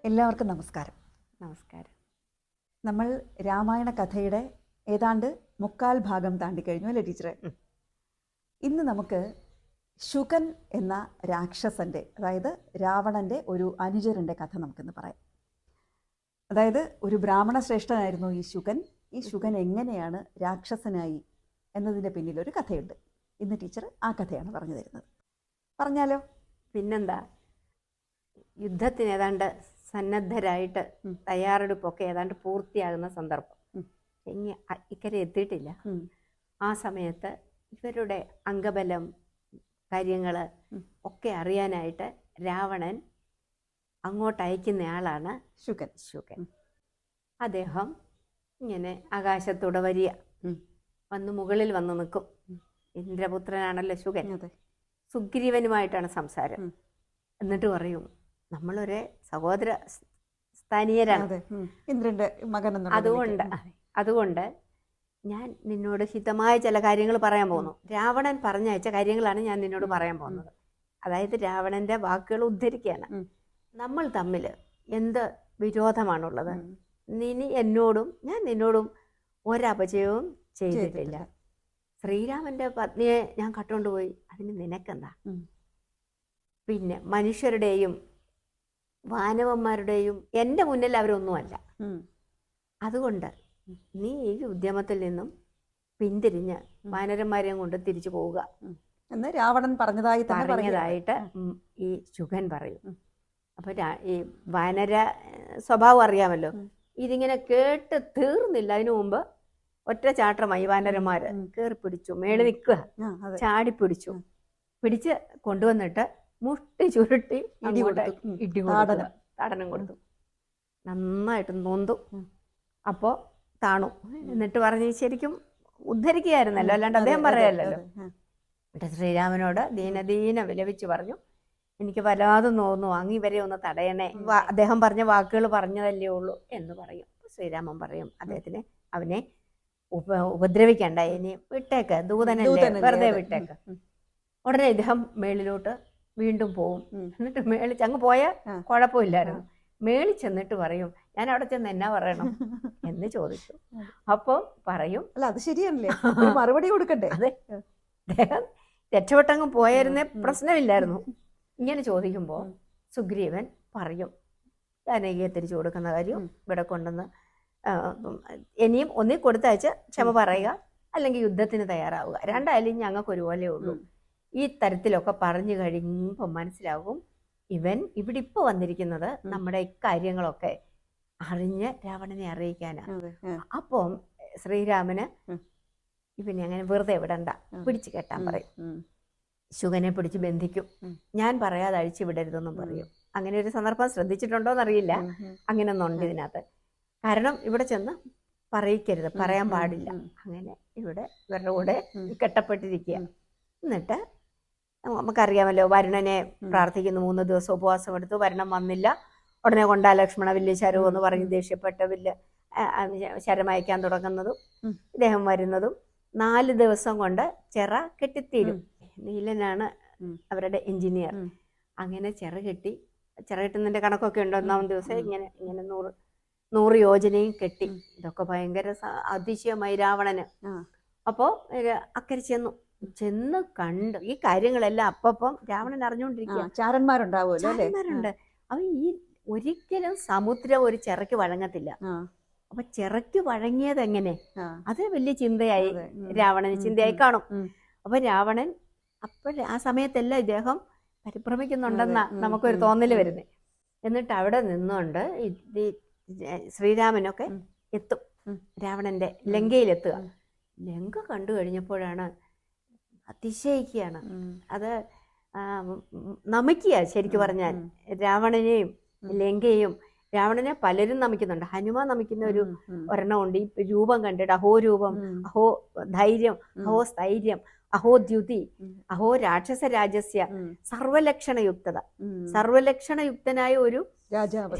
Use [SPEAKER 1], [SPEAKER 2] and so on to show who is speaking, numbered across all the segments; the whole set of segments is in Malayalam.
[SPEAKER 1] എല്ലാവർക്കും നമസ്കാരം.
[SPEAKER 2] നമസ്കാരം.
[SPEAKER 1] നമ്മൾ രാമായണ കഥയുടെ ഏതാണ്ട് 3/4 ഭാഗം താണ്ടിക്കഴിഞ്ഞു അല്ലേ ടീച്ചറെ? ഇന്ന് നമുക്ക് ശുകൻ എന്ന രാക്ഷസൻ്റെ, അതായത് രാവണൻ്റെ ഒരു അനുചരൻ്റെ കഥ നമുക്കിന്ന് പറയാം. അതായത് ഒരു ബ്രാഹ്മണ ശ്രേഷ്ഠനായിരുന്നു ഈ ശുകൻ. ഈ ശുകൻ എങ്ങനെയാണ് രാക്ഷസനായി എന്നതിൻ്റെ പിന്നിലൊരു കഥയുണ്ട്. ഇന്ന് ടീച്ചർ ആ കഥയാണ് പറഞ്ഞു തരുന്നത്. പറഞ്ഞാലോ?
[SPEAKER 2] പിന്നെന്താ, യുദ്ധത്തിന് ഏതാണ്ട് സന്നദ്ധരായിട്ട് തയ്യാറെടുപ്പൊക്കെ ഏതാണ്ട് പൂർത്തിയാകുന്ന സന്ദർഭം. ഇനി ഇക്കരെ എത്തിയിട്ടില്ല. ആ സമയത്ത് ഇവരുടെ അംഗബലം, കാര്യങ്ങൾ ഒക്കെ അറിയാനായിട്ട് രാവണൻ അങ്ങോട്ട് അയക്കുന്നയാളാണ് ശുകൻ. അദ്ദേഹം ഇങ്ങനെ ആകാശത്തൂടെ വരിക, വന്ന് മുകളിൽ വന്ന് നിൽക്കും. ഇന്ദ്രപുത്രനാണല്ലോ ശുകൻ. സുഗ്രീവനുമായിട്ടാണ് സംസാരം. എന്നിട്ട് പറയും, നമ്മളൊരു സഹോദര സ്ഥാനീയരാണ്,
[SPEAKER 1] ഇന്ദ്രന്റെ മകൻ.
[SPEAKER 2] അതുകൊണ്ട് ഞാൻ നിന്നോട് ഹിതമായ ചില കാര്യങ്ങൾ പറയാൻ പോകുന്നു. രാവണൻ പറഞ്ഞയച്ച കാര്യങ്ങളാണ് ഞാൻ നിന്നോട് പറയാൻ പോകുന്നത്. അതായത് രാവണന്റെ വാക്കുകൾ ഉദ്ധരിക്കുകയാണ്. നമ്മൾ തമ്മിൽ എന്ത് വിരോധമാണുള്ളത്? നീ എന്നോടും ഞാൻ നിന്നോടും ഒരപചയവും ചെയ്തിട്ടില്ല. ശ്രീരാമന്റെ പത്നിയെ ഞാൻ കട്ടുകൊണ്ടുപോയി, അതിന് നിനക്കെന്താ? പിന്നെ മനുഷ്യരുടെയും വാനവന്മാരുടെയും എൻ്റെ മുന്നിൽ അവരൊന്നുമല്ല. അതുകൊണ്ട് നീ ഈ ഉദ്യമത്തിൽ നിന്നും പിന്തിരിഞ്ഞ് വാനരന്മാരെയും കൊണ്ട് തിരിച്ചു പോവുക
[SPEAKER 1] എന്ന് രാവണൻ പറഞ്ഞതായിട്ട്
[SPEAKER 2] ഈ ശുകൻ പറയും. അപ്പൊ ഈ വാനര സ്വഭാവം അറിയാമല്ലോ. ഇതിങ്ങനെ കേട്ട് തീർന്നില്ല. അതിനു മുമ്പ് ഒറ്റ ചാട്ടമായി വാനരന്മാര് കയറി പിടിച്ചു, മേളിൽ നിൽക്കുക, ചാടിപ്പിടിച്ചു, പിടിച്ച് കൊണ്ടുവന്നിട്ട് മുട്ടി ചുരുട്ടി താടനം കൊടുത്തു. നന്നായിട്ട് നൊന്തു. അപ്പോൾ താണു. എന്നിട്ട് പറഞ്ഞ് ശരിക്കും ഉദ്ധരിക്കുകയായിരുന്നല്ലോ, അല്ലാണ്ട് അദ്ദേഹം പറയല്ലോ. എന്നിട്ട് ശ്രീരാമനോട് ദീനദീന വിലപിച്ച് പറഞ്ഞു, എനിക്ക് വല്ലാതെ നോന്നു, അങ്ങ് ഇവരെ ഒന്ന് തടയണേ. അദ്ദേഹം പറഞ്ഞ വാക്കുകൾ പറഞ്ഞതല്ലേ ഉള്ളൂ എന്ന് പറയും. ശ്രീരാമൻ പറയും അദ്ദേഹത്തിന്, അവനെ ഉപദ്രവിക്കണ്ട, ഇനി വിട്ടേക്ക്, ദൂതനല്ലേ, വെറുതെ വിട്ടേക്ക്. ഉടനെ ഇദ്ദേഹം മേളിലോട്ട് വീണ്ടും പോവും. എന്നിട്ട് മേളിച്ച് അങ്ങ് പോയ കുഴപ്പമില്ലായിരുന്നു. മേളിൽ ചെന്നിട്ട് പറയും, ഞാൻ അവിടെ ചെന്ന് എന്നാ പറയണം എന്ന് ചോദിച്ചു. അപ്പോൾ പറയും,
[SPEAKER 1] അല്ല അത് ശരിയല്ലേ, മറുപടി കൊടുക്കണ്ടേ?
[SPEAKER 2] അതെ, അദ്ദേഹം രക്ഷപ്പെട്ടങ്ങ് പോയായിരുന്നേ പ്രശ്നമില്ലായിരുന്നു. ഇങ്ങനെ ചോദിക്കുമ്പോൾ സുഗ്രീവൻ പറയും, ജാനകിയെ തിരിച്ചു കൊടുക്കുന്ന കാര്യം ഇവിടെ കൊണ്ടുവന്ന് ഇനിയും ഒന്നി കൊടുത്തയച്ച് ക്ഷമ പറയുക, അല്ലെങ്കിൽ യുദ്ധത്തിന് തയ്യാറാവുക. രണ്ടായാലും ഞങ്ങൾക്ക് ഒരുപോലെ ഉള്ളൂ. ഈ തരത്തിലൊക്കെ പറഞ്ഞു കഴിയുമ്പോൾ മനസ്സിലാകും ഇവൻ ഇവിടെ ഇപ്പോൾ വന്നിരിക്കുന്നത് നമ്മുടെ ഇക്കാര്യങ്ങളൊക്കെ അറിഞ്ഞ് രാവണനെ അറിയിക്കാനാണ്. അപ്പം ശ്രീരാമന് ഇവനെ അങ്ങനെ വെറുതെ വിടണ്ട, പിടിച്ചു കെട്ടാൻ പറയും. ശുകനെ പിടിച്ച് ബന്ധിക്കും. ഞാൻ പറയാതെ അഴിച്ചു വിടരുതെന്നും പറയും. അങ്ങനെ ഒരു സന്ദർഭം ശ്രദ്ധിച്ചിട്ടുണ്ടോയെന്നറിയില്ല. അങ്ങനെ ഒന്നുണ്ട് ഇതിനകത്ത്. കാരണം ഇവിടെ ചെന്ന് പറയിക്കരുത്, പറയാൻ പാടില്ല. അങ്ങനെ ഇവിടെ ഇവരുടെ കൂടെ കെട്ടപ്പെട്ടിരിക്കുക. എന്നിട്ട് നമുക്കറിയാമല്ലോ, വരുണനെ പ്രാർത്ഥിക്കുന്നു. 3 ദിവസം ഉപവാസം എടുത്തു. വരുണൻ വന്നില്ല. ഉടനെ കൊണ്ടാ ലക്ഷ്മണ വില്ല് ശരവും എന്ന് പറഞ്ഞ് ദേഷ്യപ്പെട്ട വില്ല് ശരമയക്കാൻ തുടങ്ങുന്നതും ഇദ്ദേഹം വരുന്നതും 4 ദിവസം കൊണ്ട് ചിറ കെട്ടിത്തീരും. നീലനാണ് അവരുടെ എഞ്ചിനീയർ. അങ്ങനെ ചിറ കെട്ടുന്നതിന്റെ കണക്കൊക്കെ ഉണ്ട്. 1-ാം ദിവസം ഇങ്ങനെ 100 യോജനയും കെട്ടി. ഇതൊക്കെ ഭയങ്കര അതിശയമായി രാവണന്. അപ്പോൾ അക്കരെ ചെന്ന് കണ്ട് ഈ കാര്യങ്ങളെല്ലാം അപ്പം രാവണൻ അറിഞ്ഞുകൊണ്ടിരിക്കുക. ചാരന്മാരുണ്ട്. അവൻ ഈ ഒരിക്കലും സമുദ്രം ഒരു ചിറയ്ക്ക് വഴങ്ങത്തില്ല. അപ്പൊ ചിറയ്ക്ക് വഴങ്ങിയത് എങ്ങനെ, അത് വലിയ ചിന്തയായി രാവണന് ചിന്തയായി കാണും. അപ്പൊ രാവണൻ ആ സമയത്തെല്ലാം ഇദ്ദേഹം പരിഭ്രമിക്കുന്നുണ്ടെന്നാ നമുക്കൊരു തോന്നല് വരുന്നത്. എന്നിട്ട് അവിടെ നിന്നുകൊണ്ട് ശ്രീരാമനൊക്കെ എത്തും, രാവണന്റെ ലങ്കയിലെത്തുക. ലങ്ക കണ്ടു കഴിഞ്ഞപ്പോഴാണ് അതിശയിക്കുകയാണ്. അത് നമിക്കുക. ശരിക്കും പറഞ്ഞാൽ രാവണനെയും ലങ്കയെയും. രാവണനെ പലരും നമിക്കുന്നുണ്ട്. ഹനുമാൻ നമിക്കുന്ന ഒരെണ്ണം ഉണ്ട്. ഈ രൂപം കണ്ടിട്ട് അഹോ രൂപം, അഹോ ധൈര്യം, അഹോ സ്ഥൈര്യം, അഹോ ദ്യുതി, അഹോ രാക്ഷസ രാജസ്യ സർവലക്ഷണയുക്തത. സർവലക്ഷണയുക്തനായ ഒരു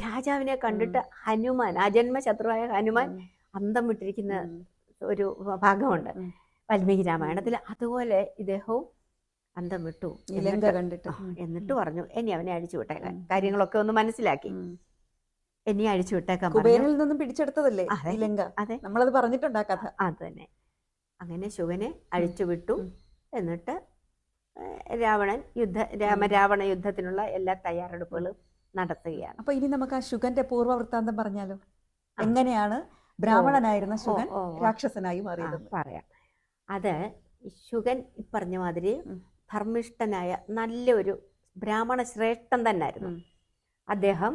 [SPEAKER 2] രാജാവിനെ കണ്ടിട്ട് ഹനുമാൻ, ആജന്മ ശത്രുവായ ഹനുമാൻ അന്തം വിട്ടിരിക്കുന്ന ഒരു ഭാഗമുണ്ട് വാൽമീകി രാമായണത്തിൽ. അതുപോലെ ഇദ്ദേഹവും അന്തം വിട്ടു എന്നിട്ട് പറഞ്ഞു, ഇനി അവനെ അഴിച്ചു വിട്ടേക്കാൻ. കാര്യങ്ങളൊക്കെ ഒന്ന് മനസ്സിലാക്കി. എന്നെ അഴിച്ചു വിട്ടേക്കാൻ പറഞ്ഞു.
[SPEAKER 1] കുബേരനിൽ നിന്നും പിടിച്ചെടുത്തതല്ലേ
[SPEAKER 2] അതെ,
[SPEAKER 1] ഈ ലങ്ക?
[SPEAKER 2] അതെ,
[SPEAKER 1] നമ്മളത് പറഞ്ഞിട്ടുണ്ട് ആ കഥ.
[SPEAKER 2] അത് തന്നെ. അങ്ങനെ ശുഗനെ അഴിച്ചു വിട്ടു. എന്നിട്ട് രാവണൻ രാമരാവണ യുദ്ധത്തിനുള്ള എല്ലാ തയ്യാറെടുപ്പുകളും നടത്തുകയാണ്.
[SPEAKER 1] അപ്പൊ ഇനി നമുക്ക് ആ ശുഗന്റെ പൂർവ്വ വൃത്താന്തം പറഞ്ഞാലോ? എങ്ങനെയാണ് ബ്രാഹ്മണനായിരുന്ന ശുഗൻ രാക്ഷസനായി മാറിയത്?
[SPEAKER 2] പറയാം. അത് ശുഗൻ പറഞ്ഞ മാതിരി ധർമ്മിഷ്ഠനായ നല്ലൊരു ബ്രാഹ്മണ ശ്രേഷ്ഠൻ തന്നെയായിരുന്നു. അദ്ദേഹം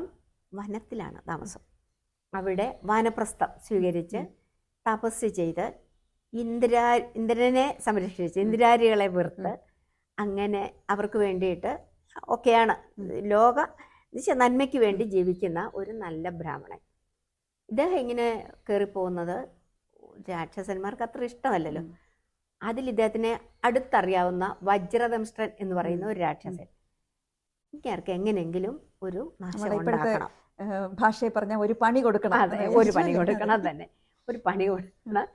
[SPEAKER 2] വനത്തിലാണ് താമസം. അവിടെ വാനപ്രസ്ഥം സ്വീകരിച്ച് തപസ് ചെയ്ത് ഇന്ദ്രനെ സംരക്ഷിച്ച് ഇന്ദ്രാരികളെ വെറുത്ത് അങ്ങനെ അവർക്ക് വേണ്ടിയിട്ട് ഒക്കെയാണ് ലോക നന്മയ്ക്ക് വേണ്ടി ജീവിക്കുന്ന ഒരു നല്ല ബ്രാഹ്മണൻ. ഇദ്ദേഹം ഇങ്ങനെ കയറിപ്പോകുന്നത് രാക്ഷസന്മാർക്ക് അത്ര ഇഷ്ടമല്ലല്ലോ. അതിൽ ഇദ്ദേഹത്തിനെ അടുത്തറിയാവുന്ന വജ്രദംഷ്ട്രൻ എന്ന് പറയുന്ന ഒരു രാക്ഷസൻ ഇങ്ങേർക്ക് എങ്ങനെയെങ്കിലും ഒരു നാശം ഉണ്ടാക്കണം,
[SPEAKER 1] ഭാഷയെ പറഞ്ഞ ഒരു പണി കൊടുക്കണം.
[SPEAKER 2] അതെ, ഒരു പണി കൊടുക്കണം തന്നെ, ഒരു പണി കൊടുക്കണം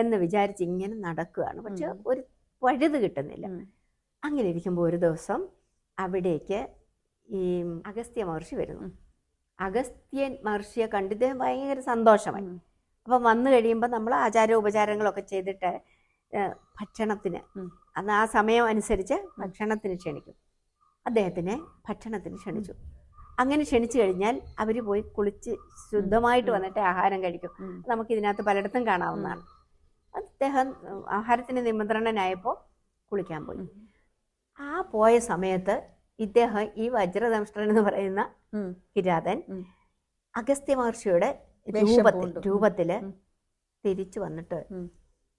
[SPEAKER 2] എന്ന് വിചാരിച്ച് ഇങ്ങനെ നടക്കുകയാണ്. പക്ഷെ ഒരു പഴുത് കിട്ടുന്നില്ല. അങ്ങനെ ഇരിക്കുമ്പോൾ ഒരു ദിവസം അവിടേക്ക് ഈ അഗസ്ത്യ മഹർഷി വരുന്നു. അഗസ്ത്യൻ മഹർഷിയെ കണ്ട് ഇദ്ദേഹം ഭയങ്കര സന്തോഷമായി. അപ്പം വന്നു കഴിയുമ്പോൾ നമ്മൾ ആചാരോപചാരങ്ങളൊക്കെ ചെയ്തിട്ട് ഭക്ഷണത്തിന് അന്ന് ആ സമയം അനുസരിച്ച് ഭക്ഷണത്തിന് ക്ഷണിക്കും. അദ്ദേഹത്തിനെ ഭക്ഷണത്തിന് ക്ഷണിച്ചു. അങ്ങനെ ക്ഷണിച്ചു കഴിഞ്ഞാൽ അവർ പോയി കുളിച്ച് ശുദ്ധമായിട്ട് വന്നിട്ട് ആഹാരം കഴിക്കും. നമുക്കിതിനകത്ത് പലയിടത്തും കാണാവുന്നതാണ്. അദ്ദേഹം ആഹാരത്തിന് നിമന്ത്രണനായപ്പോൾ കുളിക്കാൻ പോയി. ആ പോയ സമയത്ത് ഇദ്ദേഹം ഈ വജ്രദംഷ്ട്രൻ എന്ന് പറയുന്ന കിരാതൻ അഗസ്ത്യ മഹർഷിയുടെ രൂപത്തില് തിരിച്ചു വന്നിട്ട്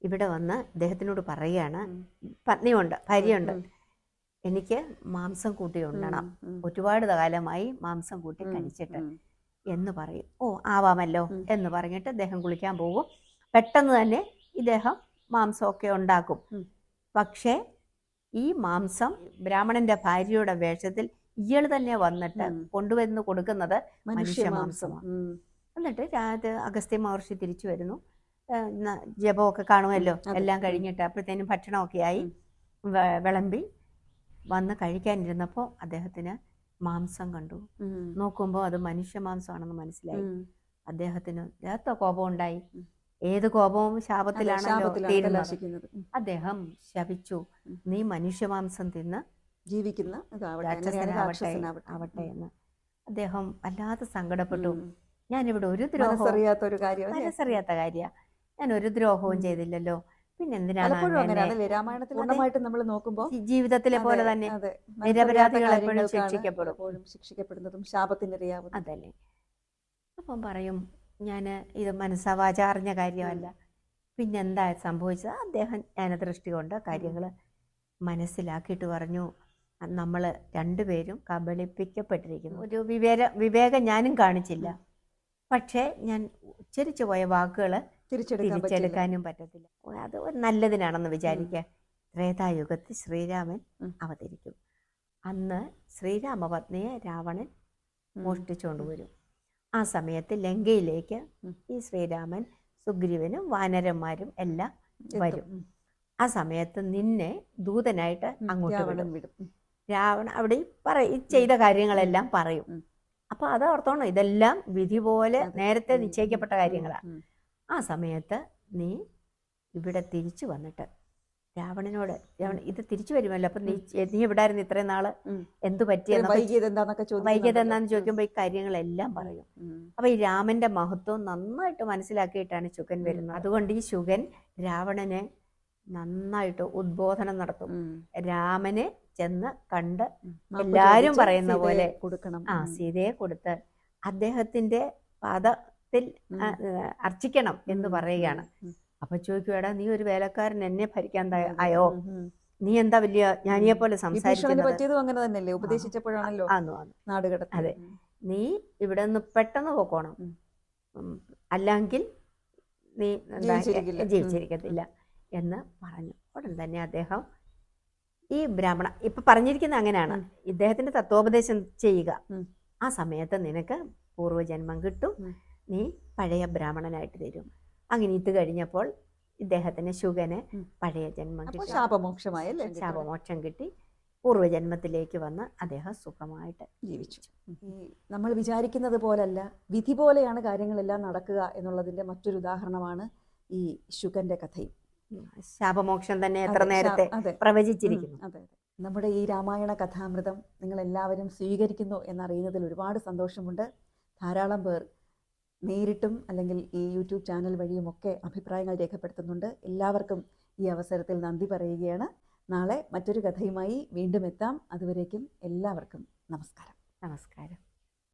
[SPEAKER 2] ഇവിടെ വന്ന് ഇദ്ദേഹത്തിനോട് പറയുകയാണ്, പത്നിയുണ്ട്, ഭാര്യയുണ്ട്, എനിക്ക് മാംസം കൂട്ടി ഉണ്ണണം, ഒരുപാട് കാലമായി മാംസം കൂട്ടി കഴിച്ചിട്ട് എന്ന് പറയും. ഓ ആവാമല്ലോ എന്ന് പറഞ്ഞിട്ട് അദ്ദേഹം കുളിക്കാൻ പോകും. പെട്ടെന്ന് തന്നെ ഇദ്ദേഹം മാംസമൊക്കെ ഉണ്ടാക്കും. പക്ഷേ ഈ മാംസം ബ്രാഹ്മണന്റെ ഭാര്യയുടെ വേഷത്തിൽ ഇയാൾ തന്നെ വന്നിട്ട് കൊണ്ടുവന്ന് കൊടുക്കുന്നത് മനുഷ്യമാംസമാണ്. എന്നിട്ട് അഗസ്ത്യ മഹർഷി തിരിച്ചു വരുന്നു. ജപമൊക്കെ കാണുമല്ലോ, എല്ലാം കഴിഞ്ഞിട്ട് അപ്പോഴത്തേനും ഭക്ഷണമൊക്കെ ആയി വിളമ്പി വന്ന് കഴിക്കാനിരുന്നപ്പോൾ അദ്ദേഹത്തിന് മാംസം കണ്ടു. നോക്കുമ്പോൾ അത് മനുഷ്യമാംസമാണെന്ന് മനസ്സിലായി. അദ്ദേഹത്തിന് കോപം ഉണ്ടായി. ഏത് കോപവും ശാപത്തിലാണല്ലോ തീരുന്നത്. അദ്ദേഹം ശപിച്ചു, നീ മനുഷ്യമാംസം തിന്ന്
[SPEAKER 1] ജീവിക്കുന്ന
[SPEAKER 2] ആവട്ടെ എന്ന്. അദ്ദേഹം വല്ലാതെ സങ്കടപ്പെട്ടു. ഞാനിവിടെ ഒരു ദ്രോഹം, മനസ്സറിയാത്ത കാര്യ, ഞാൻ ഒരു ദ്രോഹവും ചെയ്തില്ലല്ലോ, പിന്നെന്തിനാണ്
[SPEAKER 1] രാമായണത്തിൽ നമ്മൾ നോക്കുമ്പോൾ
[SPEAKER 2] ജീവിതത്തിലെ പോലെ തന്നെ നിരപരാധികൾ എപ്പോഴും
[SPEAKER 1] ശിക്ഷിക്കപ്പെടുന്നതും ശാപത്തിനിരയാവുന്നതും
[SPEAKER 2] അതല്ലേ. അപ്പം പറയും, ഞാൻ ഇത് മനസ്സാവാച അറിഞ്ഞ കാര്യമല്ല. പിന്നെന്താ സംഭവിച്ചത്? അദ്ദേഹം ജ്ഞാനദൃഷ്ടി കൊണ്ട് കാര്യങ്ങൾ മനസ്സിലാക്കിയിട്ട് പറഞ്ഞു, നമ്മൾ രണ്ടുപേരും കബളിപ്പിക്കപ്പെട്ടിരിക്കുന്നു. ഒരു വിവേകം ഞാനും കാണിച്ചില്ല, പക്ഷേ ഞാൻ ഉച്ചരിച്ചു പോയ വാക്കുകൾ തിരിച്ചെടുക്കാനും പറ്റത്തില്ല. അത് ഒരു നല്ലതിനാണെന്ന് വിചാരിക്കുക. ത്രേതായുഗത്തിൽ ശ്രീരാമൻ അവതരിക്കും. അന്ന് ശ്രീരാമപത്നിയെ രാവണൻ മോഷ്ടിച്ചുകൊണ്ടുവരും. ആ സമയത്ത് ലങ്കയിലേക്ക് ഈ ശ്രീരാമൻ സുഗ്രീവനും വാനരന്മാരും എല്ലാം വരും. ആ സമയത്ത് നിന്നെ ദൂതനായിട്ട് അങ്ങോട്ട് വിടും. രാവണൻ അവിടെ ചെയ്ത കാര്യങ്ങളെല്ലാം പറയും. അപ്പൊ അത് ഓർത്തോണം, ഇതെല്ലാം വിധി പോലെ നേരത്തെ നിശ്ചയിക്കപ്പെട്ട കാര്യങ്ങളാണ്. ആ സമയത്ത് നീ ഇവിടെ തിരിച്ചു വന്നിട്ട് രാവണനോട്, ഇത് തിരിച്ചു വരുമല്ലോ, അപ്പൊ നീ ഇവിടെ ആയിരുന്നു ഇത്രയും നാള്, എന്തു പറ്റിയെന്ന് വൈകിയത് എന്താന്ന് ചോദിക്കുമ്പോ ഈ കാര്യങ്ങളെല്ലാം പറയും. അപ്പൊ ഈ രാമന്റെ മഹത്വം നന്നായിട്ട് മനസ്സിലാക്കിയിട്ടാണ് ശുഗൻ വരുന്നത്. അതുകൊണ്ട് ഈ ശുഗൻ രാവണനെ നന്നായിട്ട് ഉദ്ബോധനം നടത്തും. രാമനെ ചെന്ന് കണ്ട് എല്ലാരും പറയുന്ന പോലെ കൊടുക്കണം, സീതയെ കൊടുത്ത് അദ്ദേഹത്തിന്റെ പാദത്തിൽ അർച്ചിക്കണം എന്ന് പറയുകയാണ്. അപ്പൊ ചോദിക്കുവാടാ, നീ ഒരു വേലക്കാരൻ എന്നെ ഭരിക്കാൻ ആയോ? നീ എന്താ വലിയ ജ്ഞാനിയെ പോലെ സംസാരിക്കുന്നത്?
[SPEAKER 1] ഉപദേശിച്ചപ്പോഴാണല്ലോ നാടുകട.
[SPEAKER 2] അതെ, നീ ഇവിടെ നിന്ന് പെട്ടെന്ന് പോക്കോണം, അല്ലെങ്കിൽ നീ ജീവിച്ചിരിക്കത്തില്ല എന്ന് പറഞ്ഞു. ഉടൻ തന്നെ അദ്ദേഹം ഈ ബ്രാഹ്മണ ഇപ്പൊ പറഞ്ഞിരിക്കുന്ന അങ്ങനെയാണ്, ഇദ്ദേഹത്തിന്റെ തത്വോപദേശം ചെയ്യുക. ആ സമയത്ത് നിനക്ക് പൂർവ്വജന്മം കിട്ടും, നീ പഴയ ബ്രാഹ്മണനായിട്ട് തരും. അങ്ങനെ ഇത് കഴിഞ്ഞപ്പോൾ ഇദ്ദേഹത്തിന് ശുഗന് പഴയ ജന്മം കിട്ടി, ശാപമോക്ഷം കിട്ടി, പൂർവ്വജന്മത്തിലേക്ക് വന്ന് അദ്ദേഹം സുഖമായിട്ട്
[SPEAKER 1] ജീവിച്ചു. ഈ നമ്മൾ വിചാരിക്കുന്നത് പോലല്ല, വിധി പോലെയാണ് കാര്യങ്ങളെല്ലാം നടക്കുക എന്നുള്ളതിൻ്റെ മറ്റൊരു ഉദാഹരണമാണ് ഈ ശുകന്റെ കഥയും.
[SPEAKER 2] ശാപമോക്ഷം തന്നെ എത്ര
[SPEAKER 1] അതെ,
[SPEAKER 2] നേരത്തെ
[SPEAKER 1] അതെ.
[SPEAKER 2] പ്രവചിച്ചിരിക്കുന്നു.
[SPEAKER 1] അതെ അതെ. നമ്മുടെ ഈ രാമായണ കഥാമൃതം നിങ്ങൾ എല്ലാവരും സ്വീകരിക്കുന്നു എന്നറിയുന്നതിൽ ഒരുപാട് സന്തോഷമുണ്ട്. ധാരാളം പേർ നേരിട്ടും അല്ലെങ്കിൽ ഈ യൂട്യൂബ് ചാനൽ വഴിയുമൊക്കെ അഭിപ്രായങ്ങൾ രേഖപ്പെടുത്തുന്നുണ്ട്. എല്ലാവർക്കും ഈ അവസരത്തിൽ നന്ദി പറയുകയാണ്. നാളെ മറ്റൊരു കഥയുമായി വീണ്ടും എത്താം. അതുവരേക്കും എല്ലാവർക്കും നമസ്കാരം.
[SPEAKER 2] നമസ്കാരം.